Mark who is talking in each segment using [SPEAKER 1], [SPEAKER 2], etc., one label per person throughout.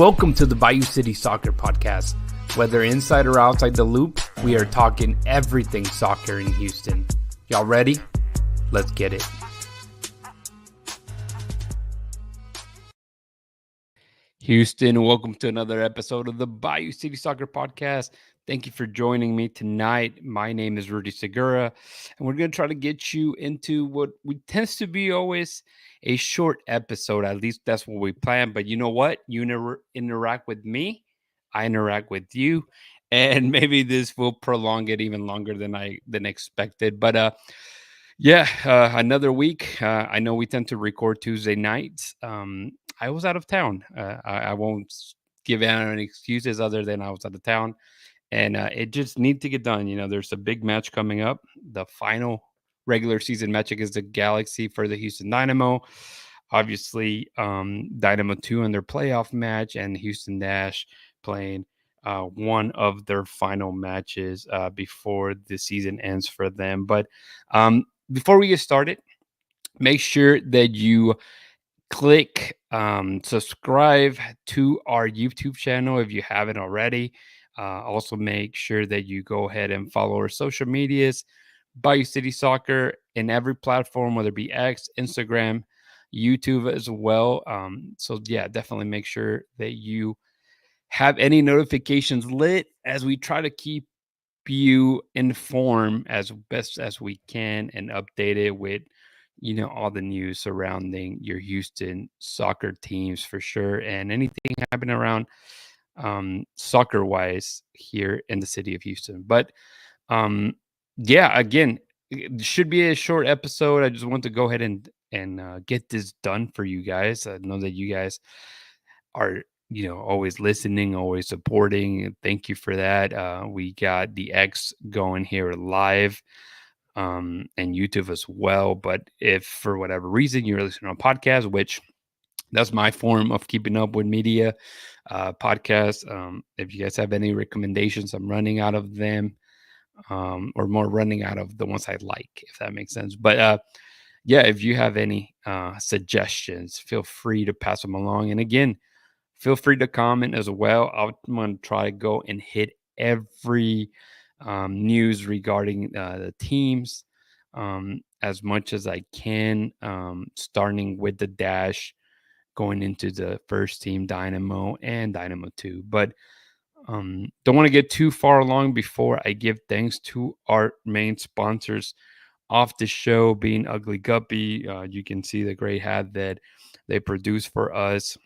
[SPEAKER 1] Welcome to the Bayou City Soccer Podcast. Whether inside or outside the loop, we are talking everything soccer in Houston. Y'all ready? Let's get it. Houston, welcome to another episode of the Bayou City Soccer Podcast. Thank you for joining me tonight. My name is Rudy Segura, and we're going to try to get you into what tends to be always a short episode. At least that's what we plan. But you know what? You interact with me, I interact with you, and maybe this will prolong it even longer than expected. But another week. I know we tend to record Tuesday nights. I was out of town. I won't give out any excuses other than I was out of town. And it just needs to get done. You know, there's a big match coming up, the final regular season match against the Galaxy for the Houston Dynamo. Obviously, Dynamo 2 in their playoff match, and Houston Dash playing one of their final matches before the season ends for them. But before we get started, make sure that you click subscribe to our YouTube channel if you haven't already. Also, make sure that you go ahead and follow our social medias, Bayou City Soccer, in every platform, whether it be X, Instagram, YouTube as well. Definitely make sure that you have any notifications lit as we try to keep you informed as best as we can and updated with all the news surrounding your Houston soccer teams for sure, and anything happening around soccer wise here in the city of Houston. But again, it should be a short episode. I just want to go ahead and get this done for you guys. I know that you guys are always listening, always supporting. Thank you for that. We got the X going here live and YouTube as well. But if for whatever reason you're listening on podcast, which that's my form of keeping up with media podcasts. If you guys have any recommendations, I'm running out of them, or more running out of the ones I like, if that makes sense. But if you have any suggestions, feel free to pass them along. And again, feel free to comment as well. I'm going to try to go and hit every news regarding the teams as much as I can, starting with the Dash, going into the first team, Dynamo and Dynamo 2. But don't want to get too far along before I give thanks to our main sponsors off the show, being Ugly Guppy. You can see the great hat that they produce for us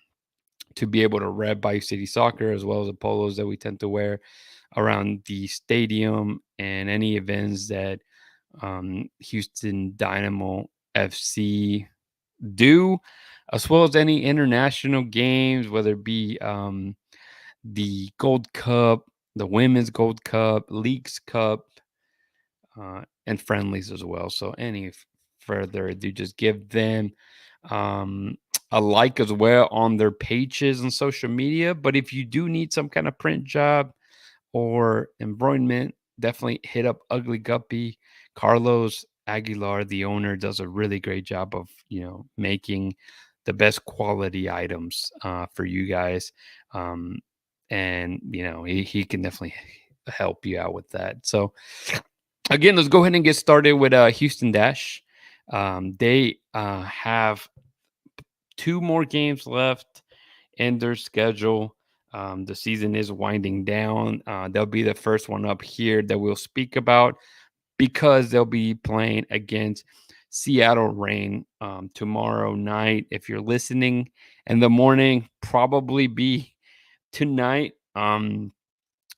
[SPEAKER 1] to be able to rep Bayou City Soccer, as well as the polos that we tend to wear around the stadium and any events that Houston Dynamo FC do, as well as any international games, whether it be the Gold Cup, the Women's Gold Cup, Leagues Cup, and friendlies as well. So any further ado, just give them a like as well on their pages and social media. But if you do need some kind of print job or embroiderment, definitely hit up Ugly Guppy. Carlos Aguilar, the owner, does a really great job of making the best quality items for you guys, and he can definitely help you out with that. So again, let's go ahead and get started with Houston Dash. They have 2 more games left in their schedule. The season is winding down. They'll be the first one up here that we'll speak about, because they'll be playing against Seattle Reign tomorrow night. If you're listening in the morning, probably be tonight,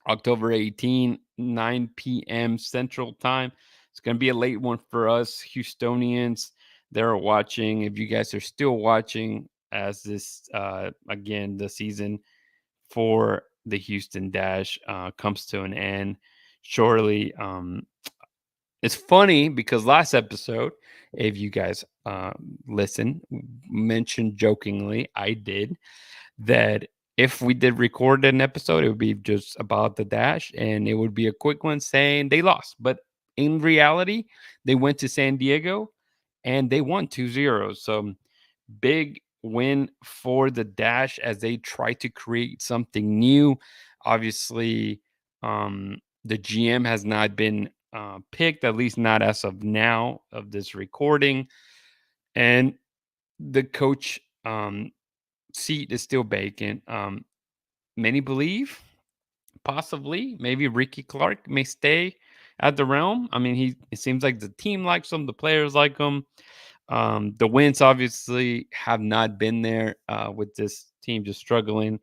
[SPEAKER 1] October 18, 9 p.m. Central Time. It's going to be a late one for us Houstonians. They're watching. If you guys are still watching, as this, again, the season for the Houston Dash comes to an end shortly. It's funny because last episode, if you guys listen, mentioned jokingly, I did, that if we did record an episode, it would be just about the Dash, and it would be a quick one saying they lost. But in reality, they went to San Diego and they won 2-0. So big win for the Dash as they try to create something new. Obviously, the GM has not been picked, at least not as of now of this recording, and the coach seat is still vacant. Many believe possibly maybe Ricky Clark may stay at the realm. I mean, it seems like the team likes him, the players like him. The wins obviously have not been there with this team just struggling,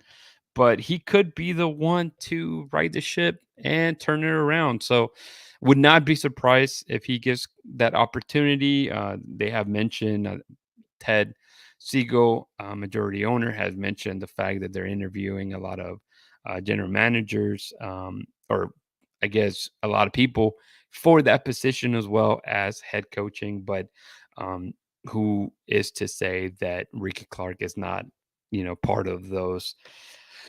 [SPEAKER 1] but he could be the one to right the ship and turn it around. So, would not be surprised if he gets that opportunity. They have mentioned Ted Siegel, majority owner, has mentioned the fact that they're interviewing a lot of general managers, or I guess a lot of people for that position as well as head coaching. But um, who is to say that Ricky Clark is not, part of those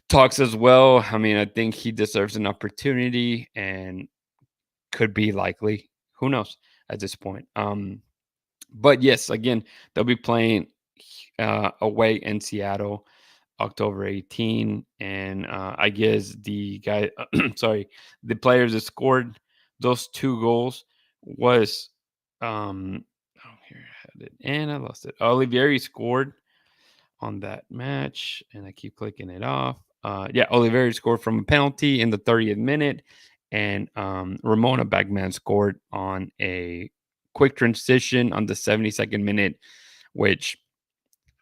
[SPEAKER 1] talks as well? I mean, I think he deserves an opportunity and could be likely. Who knows at this point? But yes, again, they'll be playing away in Seattle, October 18, and I guess the guy, sorry, the players that scored those two goals was, oh, here I had it, and I lost it. Olivieri scored on that match, and I keep clicking it off. Yeah, Olivieri scored from a penalty in the 30th minute, and Ramona Bagman scored on a quick transition on the 72nd minute, which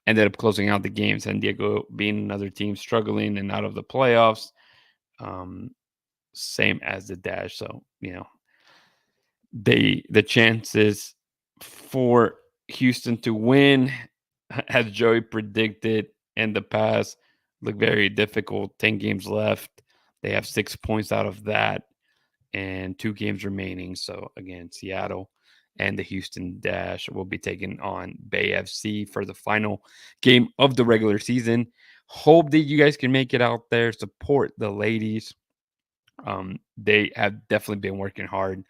[SPEAKER 1] ended up closing out the game. San Diego being another team struggling and out of the playoffs, um, same as the Dash. So the chances for Houston to win, as Joey predicted in the past, look very difficult. 10 games left. They have 6 points out of that, and 2 games remaining. So again, Seattle and the Houston Dash will be taking on Bay FC for the final game of the regular season. Hope that you guys can make it out there, support the ladies. They have definitely been working hard.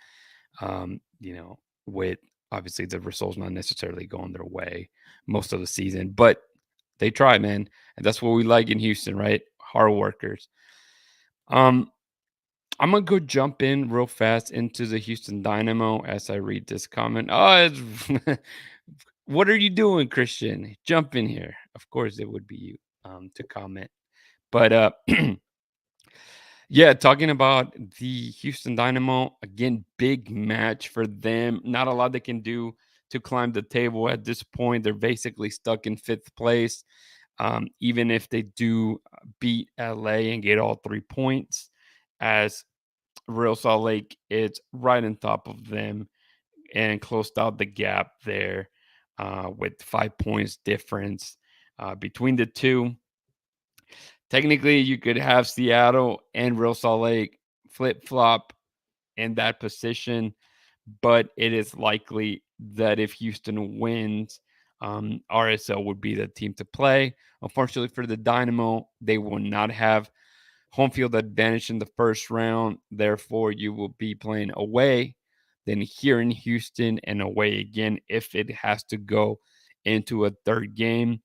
[SPEAKER 1] With obviously the results not necessarily going their way most of the season, but they try, man, and that's what we like in Houston, right? Hard workers. Um, I'm gonna go jump in real fast into the Houston Dynamo as I read this comment. Oh, what are you doing, Christian? Jump in here. Of course, it would be you to comment. But yeah, talking about the Houston Dynamo again, big match for them. Not a lot they can do to climb the table at this point. They're basically stuck in fifth place. Even if they do beat LA and get all 3 points, as Real Salt Lake is right on top of them and closed out the gap there with 5 points difference between the two. Technically, you could have Seattle and Real Salt Lake flip flop in that position, but it is likely that if Houston wins, RSL would be the team to play. Unfortunately for the Dynamo, they will not have home field advantage in the first round. Therefore, you will be playing away, then here in Houston and away again if it has to go into a third game.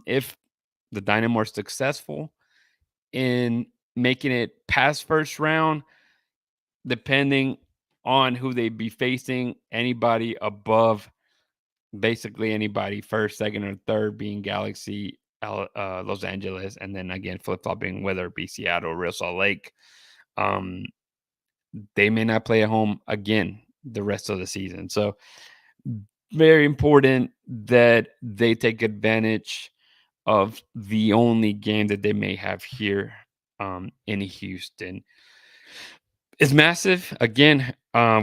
[SPEAKER 1] If the Dynamo are successful in making it past first round, depending on who they be facing, anybody above basically anybody first, second, or third being Galaxy, Los Angeles, and then again flip flopping whether it be Seattle or Real Salt Lake. Um, they may not play at home again the rest of the season. So very important that they take advantage of the only game that they may have here in Houston. It's massive. Again,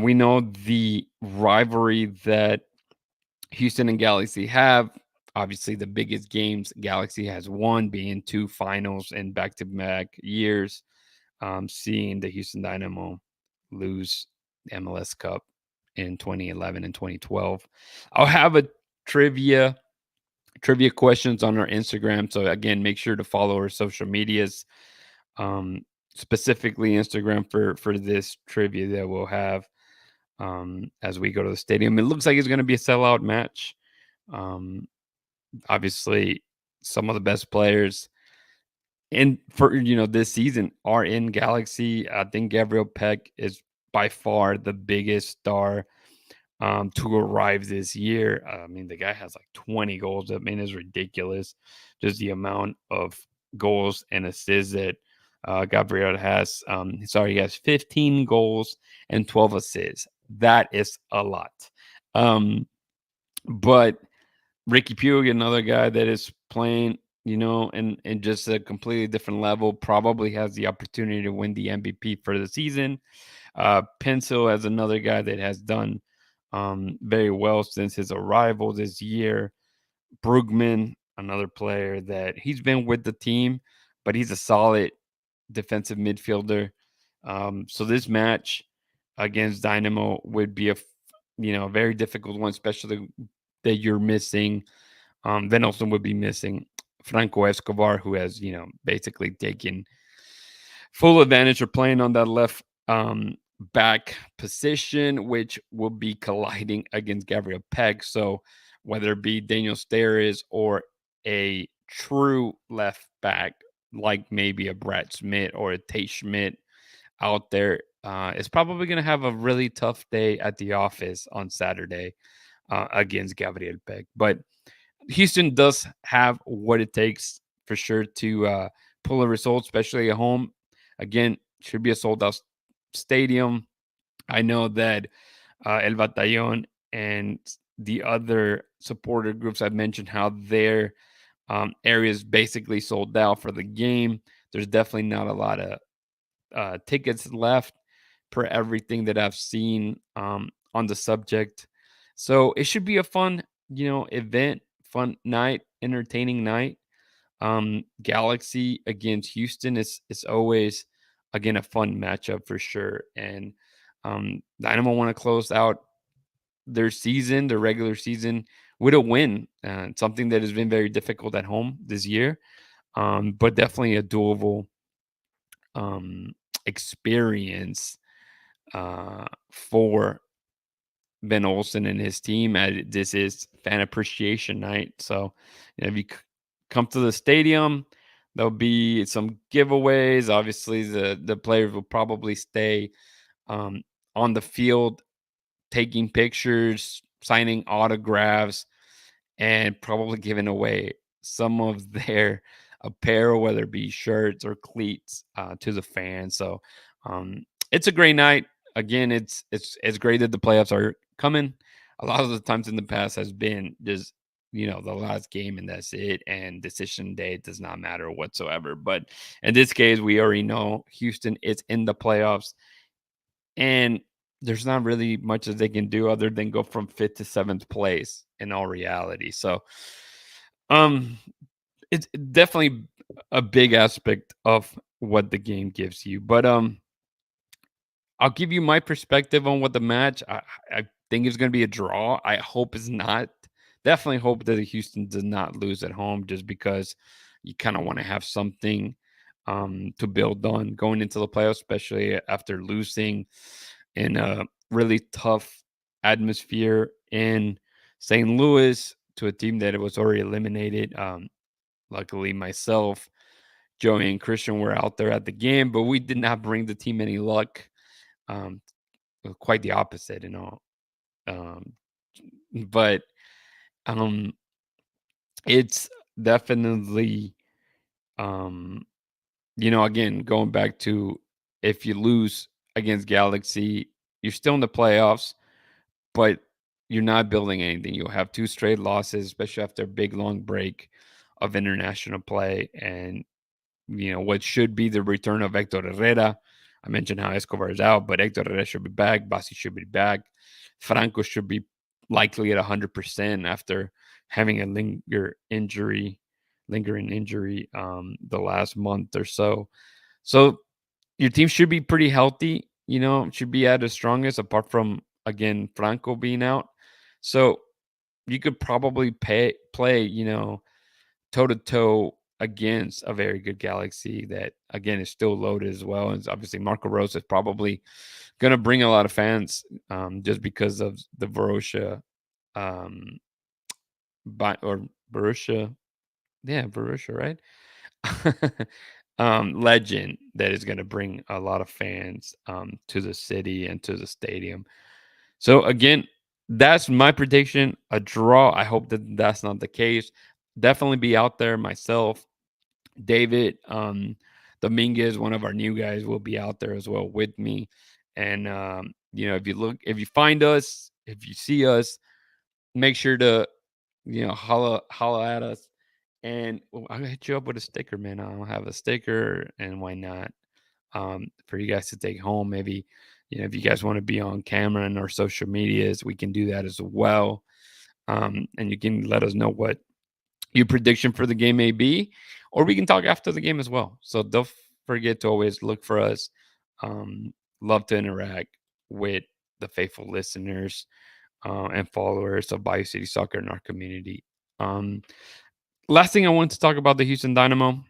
[SPEAKER 1] we know the rivalry that Houston and Galaxy have. Obviously, the biggest games Galaxy has won being 2 finals in back-to-back years. Seeing the Houston Dynamo lose the MLS Cup in 2011 and 2012. I'll have a trivia questions on our Instagram. So again, make sure to follow our social medias, specifically Instagram for this trivia that we'll have as we go to the stadium. It looks like it's going to be a sellout match. Um, Obviously, some of the best players in for this season are in Galaxy. I think Gabriel Peck is by far the biggest star to arrive this year. I mean, the guy has like 20 goals. I mean, it's ridiculous. Just the amount of goals and assists that Gabriel has. Sorry, he has 15 goals and 12 assists. That is a lot. Um, but Ricky Puig, another guy that is playing, in just a completely different level, probably has the opportunity to win the MVP for the season. Pencil as another guy that has done very well since his arrival this year. Brugman, another player that he's been with the team, but he's a solid defensive midfielder. So this match against Dynamo would be a very difficult one, especially that you're missing. Then also would be missing Franco Escobar, who has basically taken full advantage of playing on that left back position, which will be colliding against Gabriel Peck. So whether it be Daniel Steres or a true left back, like maybe a Brad Smith or a Tate Schmidt out there, is probably going to have a really tough day at the office on Saturday against Gabriel Peck. But Houston does have what it takes for sure to pull a result, especially at home. Again, should be a sold out stadium. I know that El Batallon and the other supporter groups I've mentioned how their areas basically sold out for the game. There's definitely not a lot of tickets left per everything that I've seen on the subject. So it should be a fun, event, fun night, entertaining night. Galaxy against Houston is always again a fun matchup for sure. And Dynamo want to close out their regular season, with a win. Something that has been very difficult at home this year, but definitely a doable um, experience for Ben Olsen and his team. This is fan appreciation night, so if you come to the stadium, there'll be some giveaways. Obviously, the players will probably stay um, on the field, taking pictures, signing autographs, and probably giving away some of their apparel, whether it be shirts or cleats, to the fans. So it's a great night. Again, it's great that the playoffs are coming. A lot of the times in the past has been just the last game and that's it, and decision day does not matter whatsoever. But in this case, we already know Houston is in the playoffs, and there's not really much that they can do other than go from fifth to seventh place in all reality. So, um, it's definitely a big aspect of what the game gives you. But I'll give you my perspective on what the match. I think it's going to be a draw. I hope it's not. Definitely hope that Houston does not lose at home, just because you kind of want to have something to build on going into the playoffs, especially after losing in a really tough atmosphere in St. Louis to a team that it was already eliminated. Luckily, myself, Joey, and Christian were out there at the game, but we did not bring the team any luck. Um, quite the opposite, Um, but um, it's definitely, um, again, going back to, if you lose against Galaxy, you're still in the playoffs, but you're not building anything. You'll have two straight losses, especially after a big long break of international play. And what should be the return of Hector Herrera. I mentioned how Escobar is out, but Hector Herrera should be back. Basi should be back. Franco should be likely at 100% after having a lingering injury the last month or so. So your team should be pretty healthy. Should be at its strongest, apart from, again, Franco being out. So you could probably play, toe to toe against a very good Galaxy that, again, is still loaded as well. And obviously Marco Rose is probably going to bring a lot of fans, just because of the Borussia um, or Borussia, yeah, Borussia, right? Legend that is going to bring a lot of fans to the city and to the stadium. So again, that's my prediction. A draw. I hope that that's not the case. Definitely be out there myself. David Dominguez, one of our new guys, will be out there as well with me. And if you find us, if you see us, make sure to holla at us. And I'll hit you up with a sticker, man. I'll have a sticker, and why not? For you guys to take home. Maybe, if you guys want to be on camera and our social medias, we can do that as well. And you can let us know what your prediction for the game may be, or we can talk after the game as well. So don't forget to always look for us. Um, Love to interact with the faithful listeners and followers of Bayou City Soccer in our community. Um, Last thing I wanted to talk about the Houston Dynamo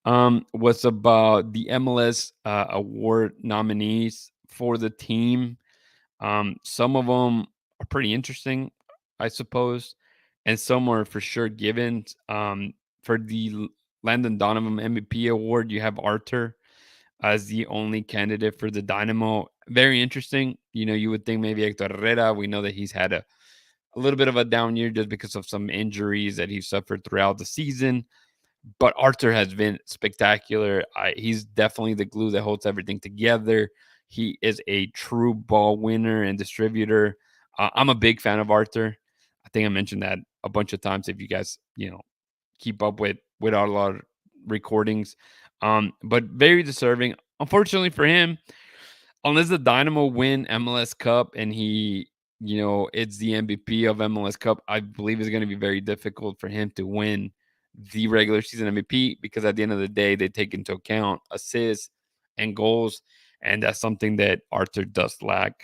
[SPEAKER 1] was about the MLS award nominees for the team. Some of them are pretty interesting, I suppose, and some are for sure given. For the Landon Donovan MVP award, you have Arthur as the only candidate for the Dynamo. Very interesting. You would think maybe Hector Herrera. We know that he's had a little bit of a down year just because of some injuries that he suffered throughout the season. But Arthur has been spectacular. He's definitely the glue that holds everything together. He is a true ball winner and distributor. I'm a big fan of Arthur. I think I mentioned that a bunch of times. If you guys, keep up with our recordings, but very deserving. Unfortunately for him, unless the Dynamo win MLS Cup and he, it's the MVP of MLS Cup, I believe it's going to be very difficult for him to win the regular season MVP because at the end of the day, they take into account assists and goals. And that's something that Arthur does lack.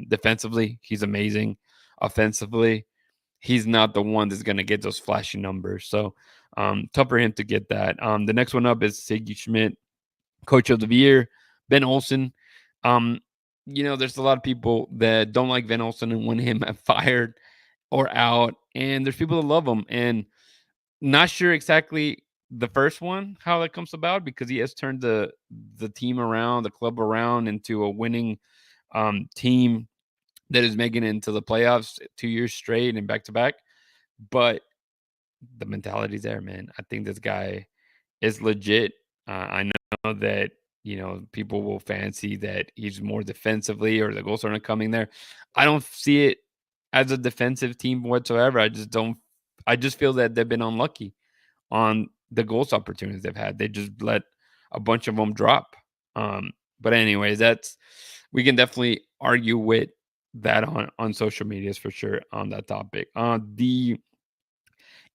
[SPEAKER 1] Defensively, he's amazing. Offensively, he's not the one that's going to get those flashy numbers. So tough for him to get that. The next one up is Siggy Schmidt, Coach of the Year, Ben Olsen. Um, there's a lot of people that don't like Ben Olsen and want him fired or out, and there's people that love him. And not sure exactly the first one how that comes about because he has turned the team around, the club around into a winning team that is making it into the playoffs 2 years straight and back to back. But the mentality's there, man. I think this guy is legit. I know that people will fancy that he's more defensively or the goals aren't coming there. I don't see it as a defensive team whatsoever. I just don't. I just feel that they've been unlucky on the goals opportunities they've had. They just let a bunch of them drop. But anyways, we can definitely argue with that on social medias for sure on that topic. The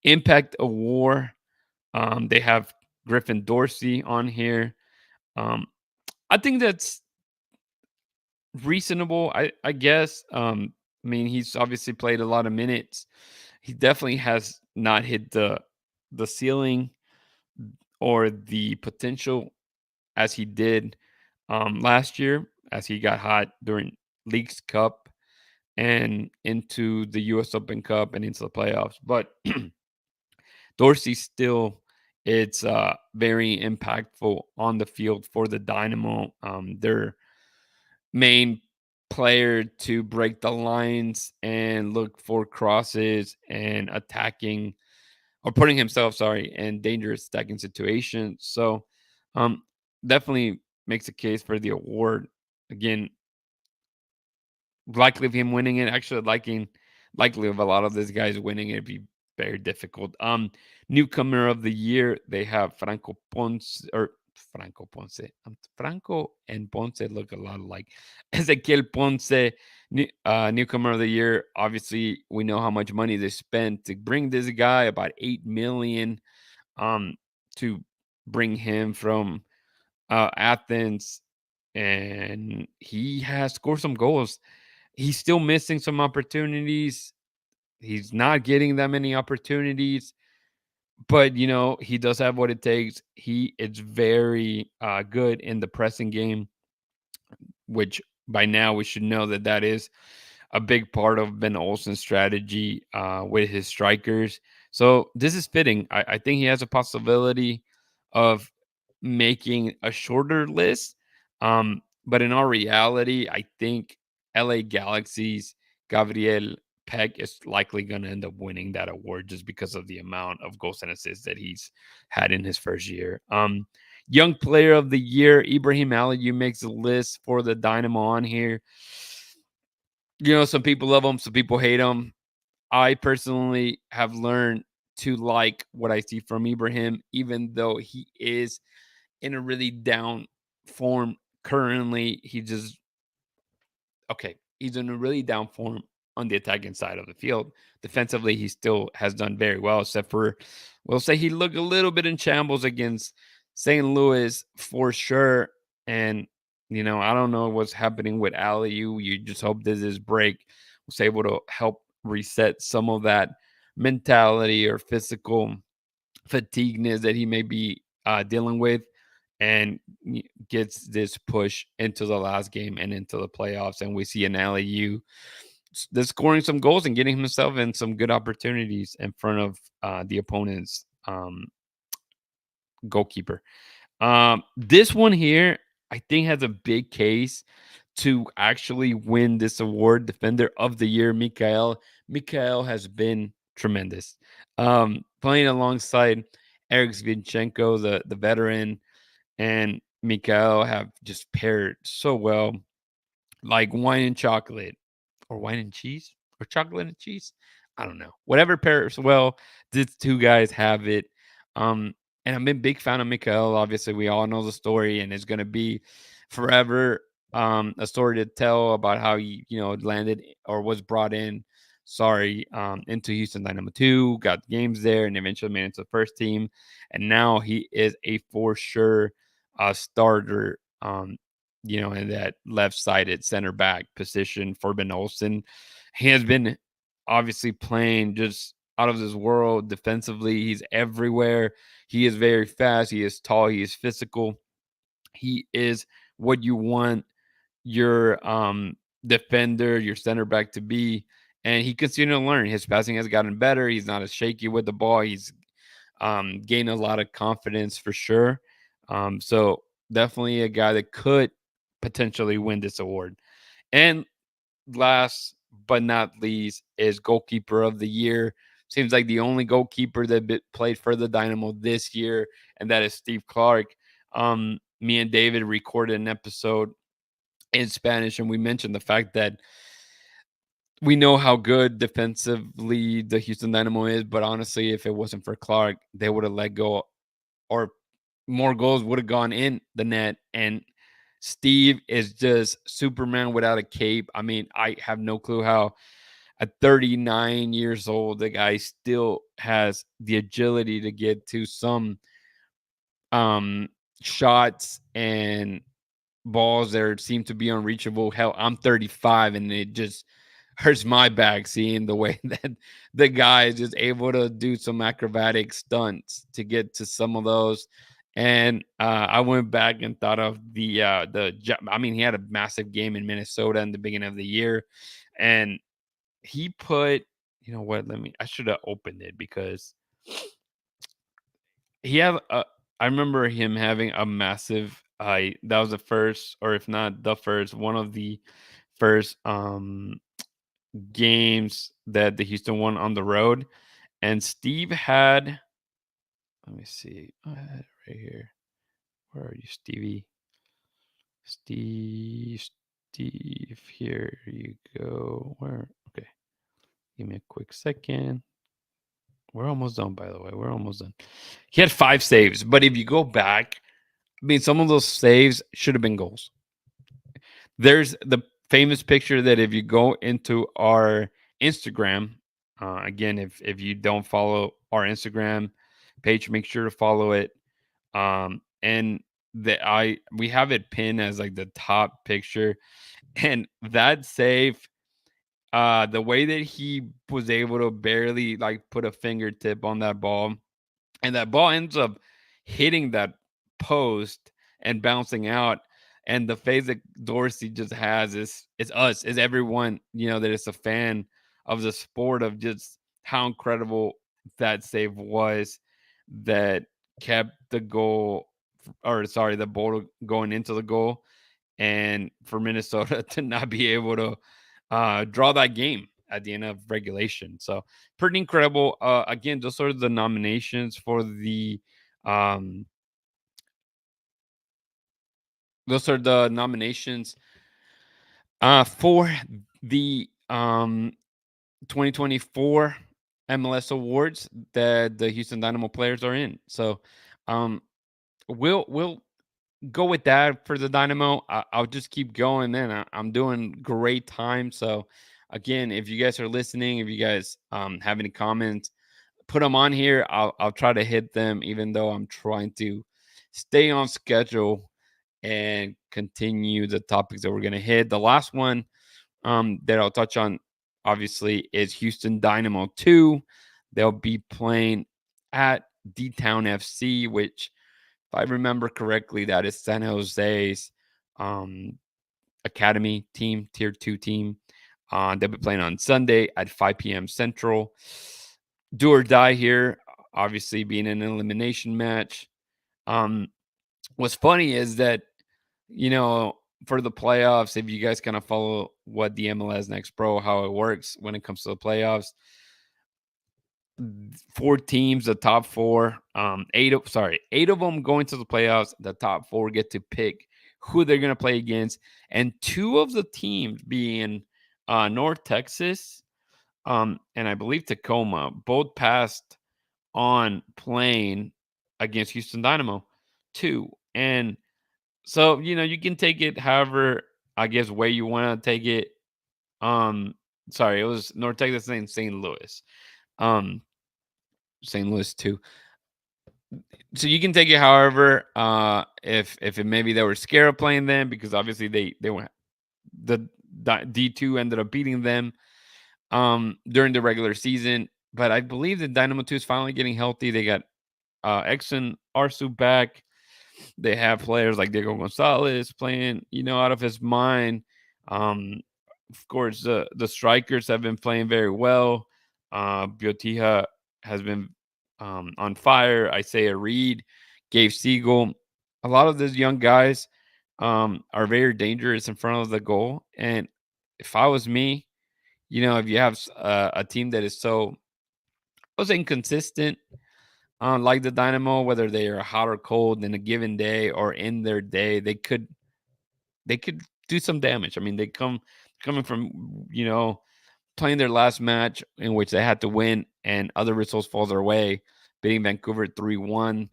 [SPEAKER 1] Impact Award. They have Griffin Dorsey on here. Um, I think that's reasonable. I guess. I mean, he's obviously played a lot of minutes. He definitely has not hit the ceiling or the potential as he did last year, as he got hot during Leagues Cup and into the U.S. Open Cup and into the playoffs. But Dorsey still, it's very impactful on the field for the Dynamo. Their main player to break the lines and look for crosses and attacking or putting himself, sorry, in dangerous attacking situations. So um, definitely makes a case for the award. Again, likely of him winning it. Actually, likely of a lot of these guys winning it. It'd be very difficult. Newcomer of the year, they have Franco Ponce or Franco Ponce. Franco and Ponce look a lot alike. Ezequiel Ponce, newcomer of the year. Obviously, we know how much money they spent to bring this guy, about 8 million, um, to bring him from Athens, and he has scored some goals. He's still missing some opportunities. He's not getting that many opportunities, but he does have what it takes. He is very good in the pressing game, which by now we should know that is a big part of Ben Olsen's strategy with his strikers. So this is fitting. I think he has a possibility of making a shorter list. But in our reality, I think LA Galaxy's Gabriel Peck is likely going to end up winning that award just because of the amount of goals and assists that he's had in his first year. Young Player of the Year, Ibrahim Aliyu makes the list for the Dynamo on here. Some people love him, some people hate him. I personally have learned to like what I see from Ibrahim, even though he is in a really down form currently. He's in a really down form on the attacking side of the field. Defensively, he still has done very well, except for, we'll say he looked a little bit in shambles against St. Louis for sure. And, I don't know what's happening with Aliu. You just hope that this break was able to help reset some of that mentality or physical fatigueness that he may be dealing with, and gets this push into the last game and into the playoffs. And we see an LAU that's scoring some goals and getting himself in some good opportunities in front of the opponent's goalkeeper. This one here, I think, has a big case to actually win this award, Defender of the Year, Mikael. Mikael has been tremendous. Playing alongside Eric Svinchenko, the veteran, and Mikael have just paired so well, like wine and chocolate, or wine and cheese, or chocolate and cheese. I don't know. Whatever pairs well, these two guys have it. Um, and I'm a big fan of Mikael. Obviously, we all know the story, and it's gonna be forever a story to tell about how he, landed or was brought in. Sorry, into Houston Dynamo 2, got games there, and eventually made it to the first team. And now he is a for sure starter. In that left-sided center back position for Ben Olsen. He has been obviously playing just out of this world defensively. He's everywhere. He is very fast. He is tall. He is physical. He is what you want your defender, your center back to be. And he continues to learn. His passing has gotten better. He's not as shaky with the ball. He's gained a lot of confidence for sure. So definitely a guy that could potentially win this award. And last but not least is Goalkeeper of the Year. Seems like the only goalkeeper that played for the Dynamo this year, and that is Steve Clark. Me and David recorded an episode in Spanish, and we mentioned the fact that we know how good defensively the Houston Dynamo is, but honestly, if it wasn't for Clark, they would have let go, or more goals would have gone in the net. And Steve is just Superman without a cape. I mean, I have no clue how at 39 years old, the guy still has the agility to get to some shots and balls that seem to be unreachable. Hell, I'm 35, and it just hurts my back seeing the way that the guy is just able to do some acrobatic stunts to get to some of those. And I went back and thought of I mean, he had a massive game in Minnesota in the beginning of the year, and he put, you know what? I should have opened it because he have a. I remember him having a massive. That was the first, or if not the first, one of the first games that the Houston won on the road, and Steve had. Let me see. I had it right here. Where are you, Stevie? Steve, here you go. Where? Okay. Give me a quick second. We're almost done, by the way. We're almost done. He had 5 saves, but if you go back, I mean, some of those saves should have been goals. There's the famous picture that if you go into our Instagram, again, if you don't follow our Instagram page, make sure to follow it. And we have it pinned as like the top picture, and that save, the way that he was able to barely like put a fingertip on that ball, and that ball ends up hitting that post and bouncing out. And the face that Dorsey just has is us, is everyone, that is a fan of the sport, of just how incredible that save was, that kept the goal, or sorry, the ball going into the goal, and for Minnesota to not be able to draw that game at the end of regulation. So pretty incredible. Again, those are the nominations for um, for the 2024 MLS awards that the Houston Dynamo players are in. So um, we'll go with that for the Dynamo. I'll just keep going. Then I'm doing great time. So again, if you guys are listening, if you guys have any comments, put them on here. I'll try to hit them, even though I'm trying to stay on schedule and continue the topics that we're gonna hit. The last one that I'll touch on, obviously, is Houston Dynamo 2. They'll be playing at D Town FC, which, if I remember correctly, that is San Jose's um, academy team, tier 2 team. They'll be playing on Sunday at 5 p.m. Central. Do or die here, obviously, being an elimination match. Um, what's funny is that, for the playoffs, if you guys kind of follow what the MLS Next Pro, how it works when it comes to the playoffs, four teams, the top four, eight of them going to the playoffs. The top four get to pick who they're going to play against, and two of the teams being North Texas, and I believe Tacoma, both passed on playing against Houston Dynamo too. And so, you can take it however, I guess, way you want to take it. Um, Sorry, it was North Texas and St. Louis. Um, St. Louis too. So you can take it however, if it maybe they were scared of playing them, because obviously they went, the D2 ended up beating them during the regular season. But I believe the Dynamo 2 is finally getting healthy. They got Exxon Arsu back. They have players like Diego Gonzalez playing, out of his mind. Um, of course, the strikers have been playing very well. Biotija has been on fire. Isaiah Reed, Gabe Siegel. A lot of these young guys are very dangerous in front of the goal. And if I was me, if you have a team that is so, I was inconsistent, like the Dynamo, whether they are hot or cold in a given day or in their day, they could do some damage. I mean, coming from, playing their last match in which they had to win, and other results fall their way, beating Vancouver 3-1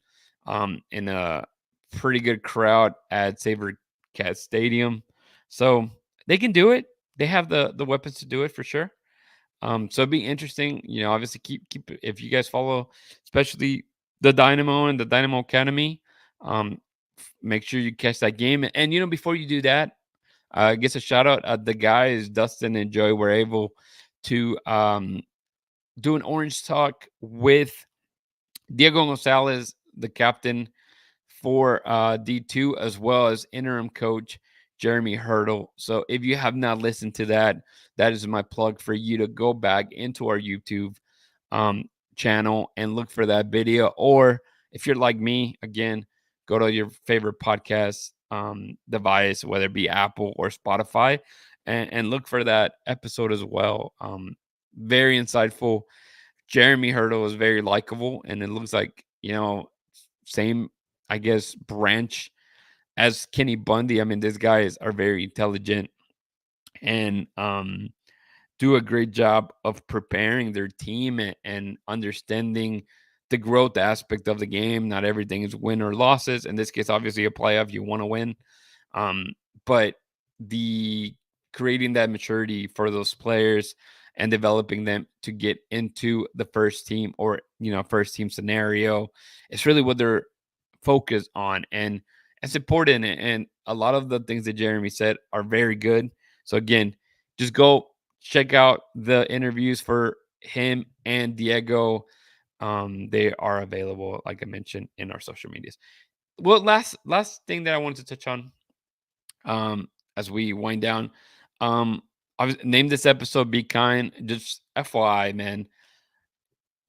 [SPEAKER 1] in a pretty good crowd at Saber Cat Stadium. So they can do it. They have the weapons to do it for sure. So it'd be interesting, obviously keep if you guys follow, especially the Dynamo and the Dynamo Academy, make sure you catch that game. And before you do that, I guess a shout out, the guys Dustin and Joey were able to do an orange talk with Diego Gonzalez, the captain for D2, as well as interim coach Jeremy Hurdle. So if you have not listened to that, that is my plug for you to go back into our YouTube um, channel and look for that video. Or if you're like me, again, go to your favorite podcast device, whether it be Apple or Spotify, and look for that episode as well. Very insightful. Jeremy Hurdle is very likable, and it looks like, same, I guess, branch as Kenny Bundy. I mean, these guys are very intelligent and do a great job of preparing their team and understanding the growth aspect of the game. Not everything is win or losses. In this case, obviously, a playoff, you want to win. But the creating that maturity for those players and developing them to get into the first team, or first team scenario, it's really what they're focused on, and it's important. And a lot of the things that Jeremy said are very good. So again, just go check out the interviews for him and Diego. They are available, like I mentioned, in our social medias. Well, last thing that I wanted to touch on, as we wind down. I was named this episode "Be Kind." Just FYI, man.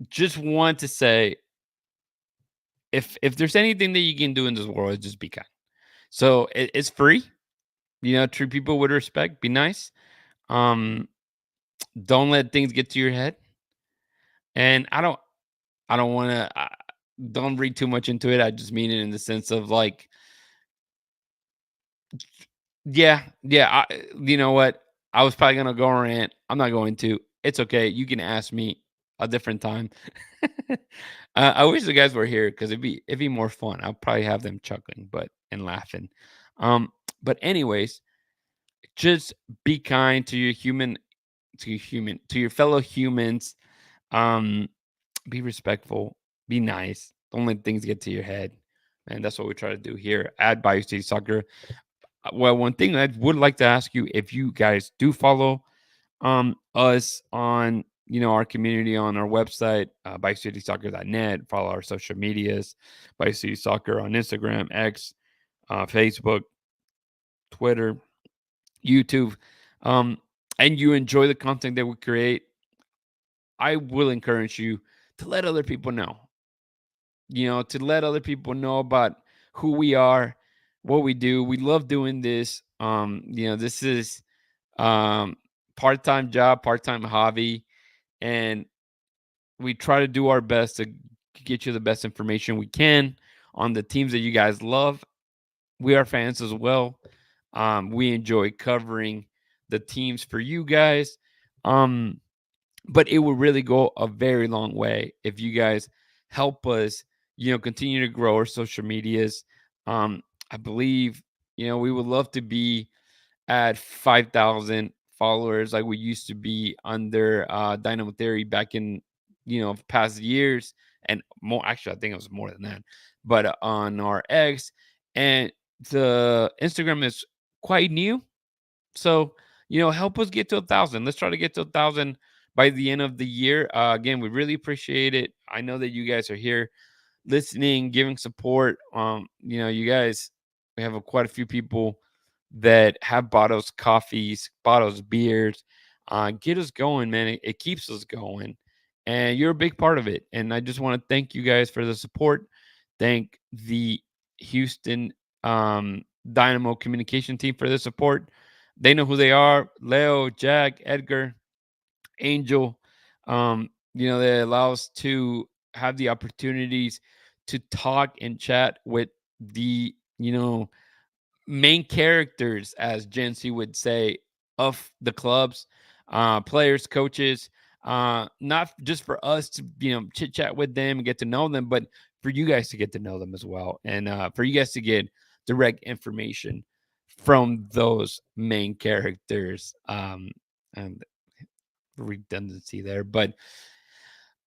[SPEAKER 1] Just want to say, if there's anything that you can do in this world, just be kind. So it's free. Treat people with respect. Be nice. Um, don't let things get to your head. And I don't want to. Don't read too much into it. I just mean it in the sense of like, yeah, yeah. You know what? I was probably gonna go rant. I'm not going to. It's okay. You can ask me a different time. I wish the guys were here because it'd be more fun. I'll probably have them chuckling, and laughing. Um, but anyways, just be kind to your fellow humans. Um, be respectful. Be nice. Don't let things get to your head. And that's what we try to do here at Bayou City Soccer. Well, one thing I would like to ask you, if you guys do follow us on our community on our website, BayouCitySoccer.net, follow our social medias, Bayou City Soccer on Instagram, X, Facebook, Twitter, YouTube, um, and you enjoy the content that we create, I will encourage you to let other people know. To let other people know about who we are, what we do. We love doing this. This is um part-time job, part-time hobby, and we try to do our best to get you the best information we can on the teams that you guys love. We are fans as well. We enjoy covering the teams for you guys. Um, but it would really go a very long way if you guys help us, continue to grow our social medias. Um, I believe, we would love to be at 5,000 followers like we used to be under Dynamo Theory back in, past years, and more. Actually, I think it was more than that. But on our X, and the Instagram is quite new, so, help us get to 1,000. Let's try to get to 1,000 by the end of the year. Again, we really appreciate it. I know that you guys are here listening, giving support. You guys, we have quite a few people that have bought us coffees, bought us beers. Get us going, man. It keeps us going. And you're a big part of it. And I just want to thank you guys for the support. Thank the Houston Dynamo communication team for the support. They know who they are. Leo, Jack, Edgar, Angel. They allow us to have the opportunities to talk and chat with the, main characters, as Jency would say, of the clubs, players, coaches, not just for us to, chit chat with them and get to know them, but for you guys to get to know them as well. And for you guys to get direct information from those main characters. And redundancy there, but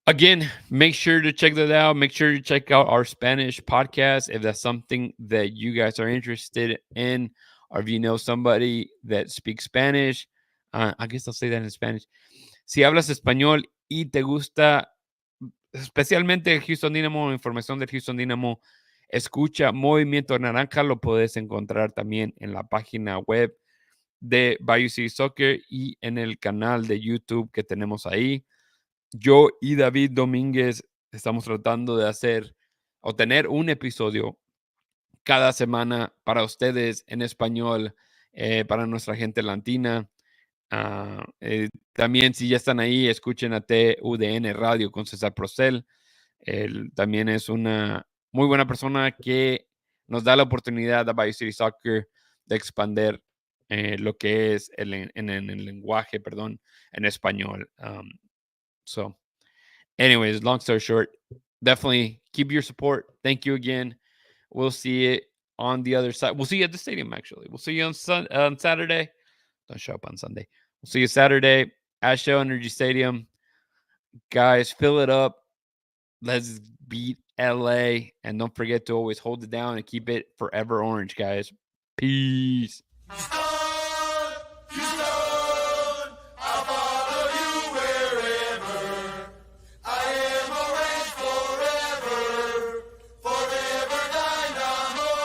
[SPEAKER 1] again, make sure to check that out. Make sure to check out our Spanish podcast if that's something that you guys are interested in, or if you know somebody that speaks Spanish. I guess I'll say that in Spanish. Si hablas español y te gusta especialmente el Houston Dynamo, información del Houston Dynamo, escucha Movimiento Naranja, lo puedes encontrar también en la página web de Bayou City Soccer y en el canal de YouTube que tenemos ahí. Yo y David Domínguez estamos tratando de hacer o tener un episodio cada semana para ustedes en español, para nuestra gente latina. También, si ya están ahí, escuchen a TUDN Radio con César Procel. Él también es una muy buena persona que nos da la oportunidad a Bayou City Soccer de expander lo que es en el lenguaje, perdón, en español. So, anyways, long story short, definitely keep your support. Thank you again. We'll see it on the other side. We'll see you at the stadium, actually. We'll see you on Saturday. Don't show up on Sunday. We'll see you Saturday at Shell Energy Stadium. Guys, fill it up. Let's beat LA. And don't forget to always hold it down and keep it forever orange, guys. Peace.